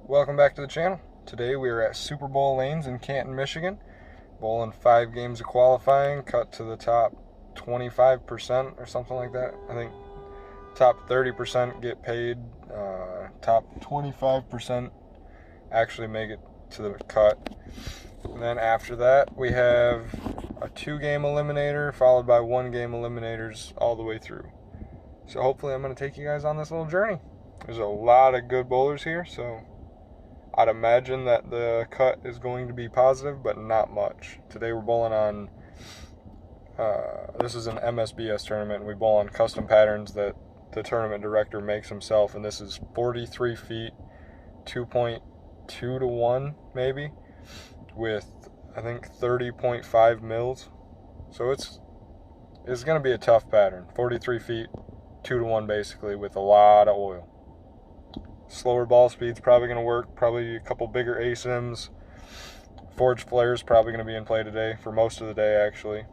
Welcome back to the channel. Today we are at Super Bowl lanes in Canton, Michigan. Bowling 5 games of qualifying, cut to the top 25% or something like that. I think top 30% get paid, top 25% actually make it to the cut. And then after that we have a 2-game eliminator followed by 1-game eliminators all the way through. So hopefully I'm going to take you guys on this little journey. There's a lot of good bowlers here, so I'd imagine that the cut is going to be positive, but not much. Today we're bowling on, this is an MSBS tournament, and we bowl on custom patterns that the tournament director makes himself, and this is 43 feet, 2.2 to 1 maybe, with I think 30.5 mils. So it's going to be a tough pattern. 43 feet, 2 to 1 basically, with a lot of oil. Slower ball speed's probably going to work, probably a couple bigger ASIMs. Forge flares probably going to be in play today, for most of the day actually.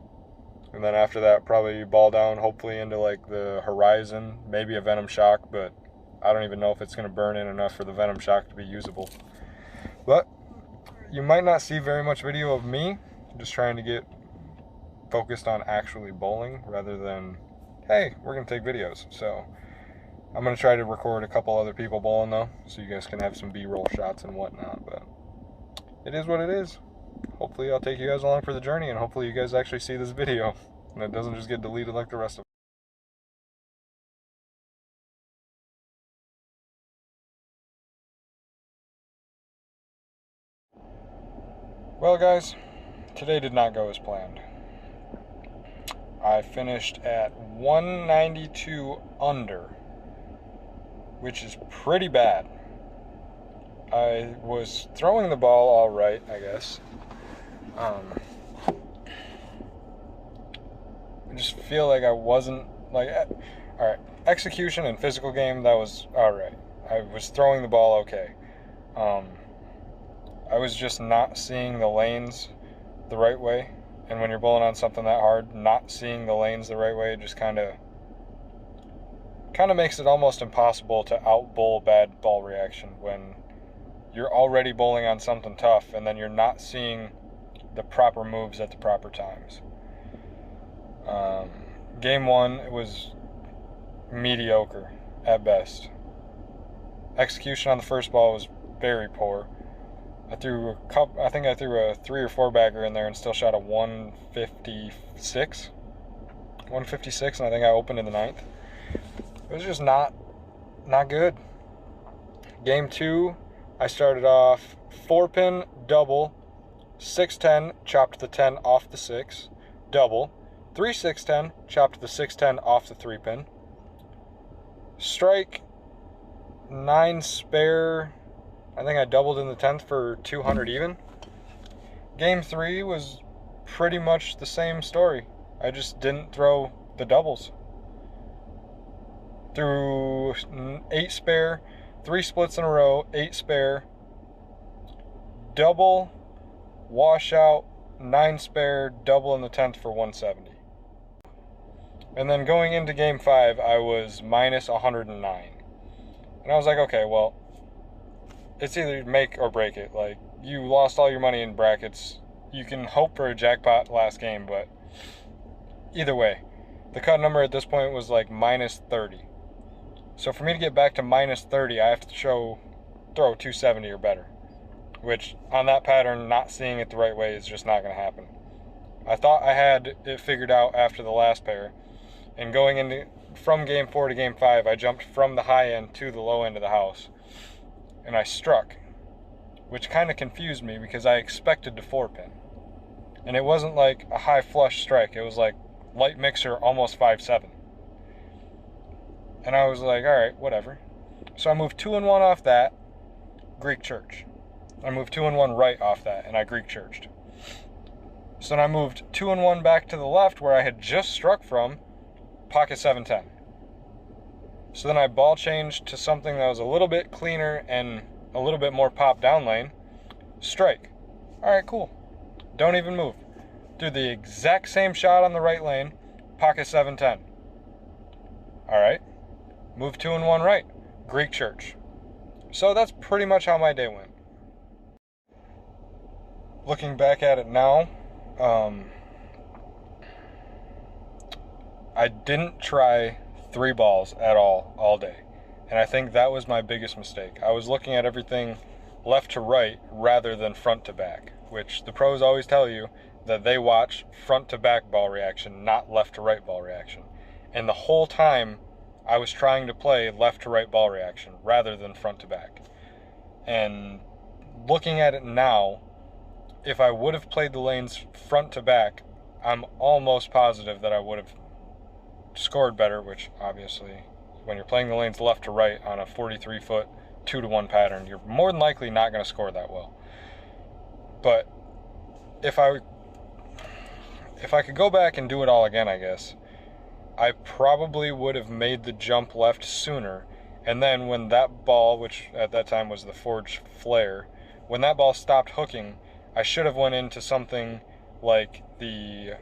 And then after that, probably ball down, hopefully into like the horizon, maybe a Venom Shock, but I don't even know if it's going to burn in enough for the Venom Shock to be usable. But you might not see very much video of me, just trying to get focused on actually bowling rather than, hey, we're going to take videos. So I'm going to try to record a couple other people bowling though, so you guys can have some B-roll shots and whatnot, but it is what it is. Hopefully I'll take you guys along for the journey, and hopefully you guys actually see this video, and it doesn't just get deleted like the rest of them. Well guys, today did not go as planned. I finished at 192 under, which is pretty bad. I was throwing the ball all right, I guess. I just feel like I wasn't, like, alright, execution and physical game, that was alright. I was throwing the ball okay. I was just not seeing the lanes the right way, and when you're bowling on something that hard, not seeing the lanes the right way just kind of makes it almost impossible to out-bowl bad ball reaction when you're already bowling on something tough and then you're not seeing the proper moves at the proper times. Game 1, it was mediocre at best. Execution on the first ball was very poor. I think I threw a 3 or 4 bagger in there and still shot a 156, and I think I opened in the 9th. It was just not good. Game 2, I started off 4-pin, double, 6-10, chopped the 10 off the 6, double, 3-6-10, chopped the 6-10 off the 3-pin, strike, 9 spare, I think I doubled in the 10th for 200 even. Game 3 was pretty much the same story. I just didn't throw the doubles. Threw 8 spare, 3 splits in a row, 8 spare, double, washout, 9 spare, double in the 10th for 170. And then going into game 5, I was minus 109. And I was like, okay, well, it's either make or break it. Like, you lost all your money in brackets. You can hope for a jackpot last game, but either way, the cut number at this point was like minus 30. So for me to get back to minus 30, I have to throw 270 or better, which on that pattern, not seeing it the right way is just not going to happen. I thought I had it figured out after the last pair, and going into from game 4 to game 5, I jumped from the high end to the low end of the house, and I struck, which kind of confused me because I expected to 4-pin, and it wasn't like a high flush strike. It was like light mixer, almost 5-7. And I was like, alright, whatever. So I moved 2 and 1 off that, Greek church. I moved 2 and 1 right off that, and I Greek churched. So then I moved 2 and 1 back to the left where I had just struck from, pocket 7-10. So then I ball changed to something that was a little bit cleaner and a little bit more pop down lane, strike. Alright, cool. Don't even move. Do the exact same shot on the right lane, pocket 7-10. Alright. Move 2 and 1 right, Greek church. So that's pretty much how my day went. Looking back at it now, I didn't try 3 balls at all day. And I think that was my biggest mistake. I was looking at everything left to right rather than front to back, which the pros always tell you that they watch front to back ball reaction, not left to right ball reaction. And the whole time I was trying to play left to right ball reaction rather than front to back. And looking at it now, if I would have played the lanes front to back, I'm almost positive that I would have scored better, which obviously when you're playing the lanes left to right on a 43-foot 2-to-1 pattern, you're more than likely not going to score that well. But if I could go back and do it all again, I guess, I probably would have made the jump left sooner. And then when that ball, which at that time was the Forged Flare, when that ball stopped hooking, I should have went into something like the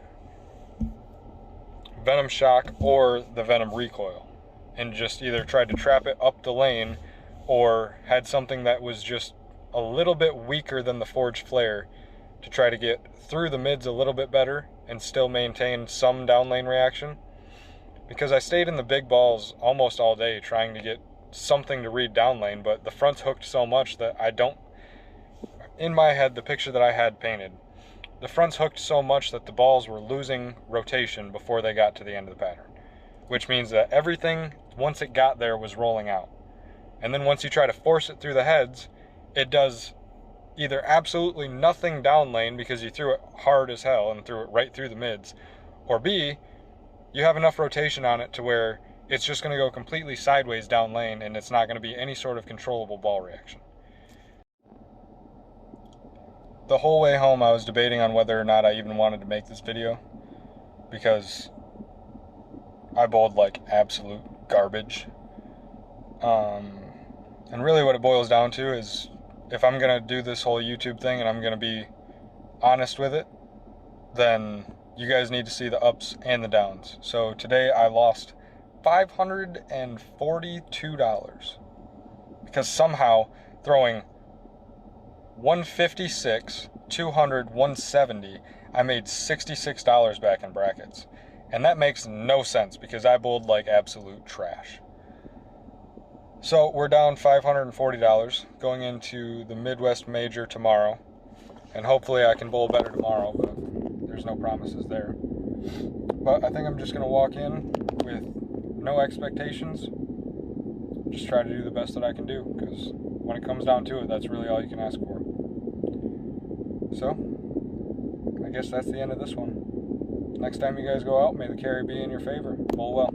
Venom Shock or the Venom Recoil and just either tried to trap it up the lane or had something that was just a little bit weaker than the Forged Flare to try to get through the mids a little bit better and still maintain some down lane reaction. Because I stayed in the big balls almost all day trying to get something to read down lane, but the fronts hooked so much that in my head, the picture that I had painted, the fronts hooked so much that the balls were losing rotation before they got to the end of the pattern, which means that everything, once it got there, was rolling out. And then once you try to force it through the heads, it does either absolutely nothing down lane because you threw it hard as hell and threw it right through the mids, or B, you have enough rotation on it to where it's just going to go completely sideways down lane and it's not going to be any sort of controllable ball reaction. The whole way home I was debating on whether or not I even wanted to make this video because I bowled like absolute garbage. And really what it boils down to is if I'm going to do this whole YouTube thing and I'm going to be honest with it, then you guys need to see the ups and the downs. So today I lost $542 because somehow throwing 156, 200, 170, I made $66 back in brackets. And that makes no sense because I bowled like absolute trash. So we're down $540 going into the Midwest Major tomorrow. And hopefully I can bowl better tomorrow, but there's no promises there. But I think I'm just going to walk in with no expectations. Just try to do the best that I can do, because when it comes down to it, that's really all you can ask for. So, I guess that's the end of this one. Next time you guys go out, may the carry be in your favor. Bowl well.